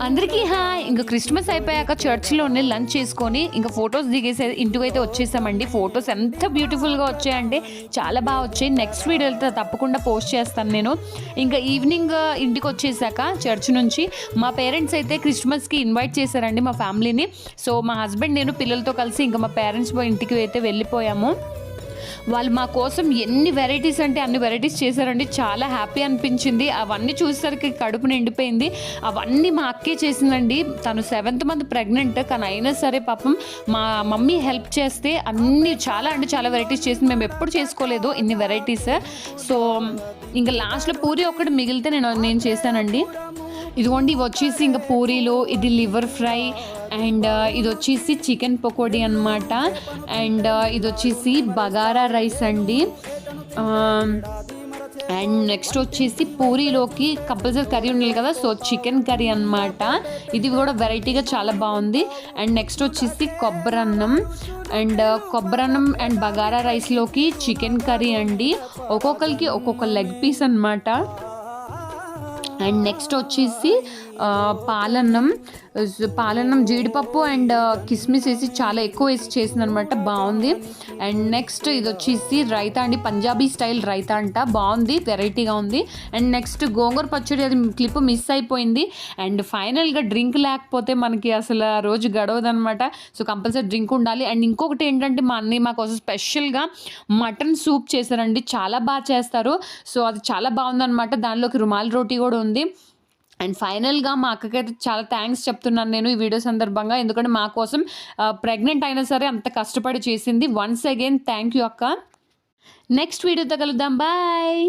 అందరికీ హాయ్. ఇంకా క్రిస్మస్ అయిపోయాక చర్చ్లోనే లంచ్ చేసుకొని ఇంకా ఫొటోస్ దిగేసే ఇంటికి అయితే వచ్చేసామండి. ఫొటోస్ ఎంత బ్యూటిఫుల్గా వచ్చాయంటే చాలా బాగా వచ్చాయి. నెక్స్ట్ వీడియోతో తప్పకుండా పోస్ట్ చేస్తాను నేను. ఇంకా ఈవినింగ్ ఇంటికి వచ్చేసాక చర్చ్ నుంచి మా పేరెంట్స్ అయితే క్రిస్మస్కి ఇన్వైట్ చేశారండి మా ఫ్యామిలీని. సో మా హస్బెండ్ నేను పిల్లలతో కలిసి ఇంకా మా పేరెంట్స్ ఇంటికి అయితే వెళ్ళిపోయాము. వాళ్ళు మా కోసం ఎన్ని వెరైటీస్ అంటే అన్ని వెరైటీస్ చేశారండి. చాలా హ్యాపీ అనిపించింది. అవన్నీ చూసేసరికి కడుపు నిండిపోయింది. అవన్నీ మా అక్కే చేసిందండి. తను 7th మంత్ ప్రెగ్నెంట్, కానీ అయినా సరే పాపం మా మమ్మీ హెల్ప్ చేస్తే అన్ని చాలా వెరైటీస్ చేసింది. మేము ఎప్పుడు చేసుకోలేదు ఇన్ని వెరైటీస్. సో ఇంకా లాస్ట్లో పూరి ఒక్కటి మిగిలితే నేను చేశానండి. ఇదిగోండి, ఇవి వచ్చేసి ఇంకా పూరీలు, ఇది లివర్ ఫ్రై, అండ్ ఇది వచ్చేసి చికెన్ పకోడీ అనమాట. అండ్ ఇది వచ్చేసి బగారా రైస్ అండి. అండ్ నెక్స్ట్ వచ్చేసి పూరీలోకి కంపల్సరీ కర్రీ ఉండాలి కదా, సో చికెన్ కర్రీ అనమాట. ఇది కూడా వెరైటీగా చాలా బాగుంది. అండ్ నెక్స్ట్ వచ్చేసి కొబ్బరన్నం అండ్ బగారా రైస్లోకి చికెన్ కర్రీ అండి. ఒక్కొక్కరికి ఒక్కొక్క లెగ్ పీస్ అనమాట. అండ్ నెక్స్ట్ వచ్చేసి పాలన్నం జీడిపప్పు అండ్ కిస్మిస్ వేసి చాలా ఎక్కువ వేసి చేసింది అనమాట. బాగుంది. అండ్ నెక్స్ట్ ఇది వచ్చేసి రైతా అండి, పంజాబీ స్టైల్ రైతా అంట. బాగుంది, వెరైటీగా ఉంది. అండ్ నెక్స్ట్ గోంగూర పచ్చడి, అది క్లిప్ మిస్ అయిపోయింది. అండ్ ఫైనల్గా డ్రింక్ లేకపోతే మనకి అసలు ఆ రోజు గడవదనమాట. సో కంపల్సరీ డ్రింక్ ఉండాలి. అండ్ ఇంకొకటి ఏంటంటే మా అన్నయ్య మా కోసం స్పెషల్గా మటన్ సూప్ చేశారండి. చాలా బాగా చేస్తారు. సో అది చాలా బాగుందనమాట. దానిలోకి రుమాల్ రోటీ కూడా ఉంది. అండ్ ఫైనల్గా మా అక్కకైతే చాలా థ్యాంక్స్ చెప్తున్నాను నేను ఈ వీడియో సందర్భంగా. ఎందుకంటే మా కోసం ప్రెగ్నెంట్ అయినా సరే అంత కష్టపడి చేసింది. వన్స్ అగైన్ థ్యాంక్ యూ అక్క. నెక్స్ట్ వీడియోతో కలుద్దాం. బాయ్.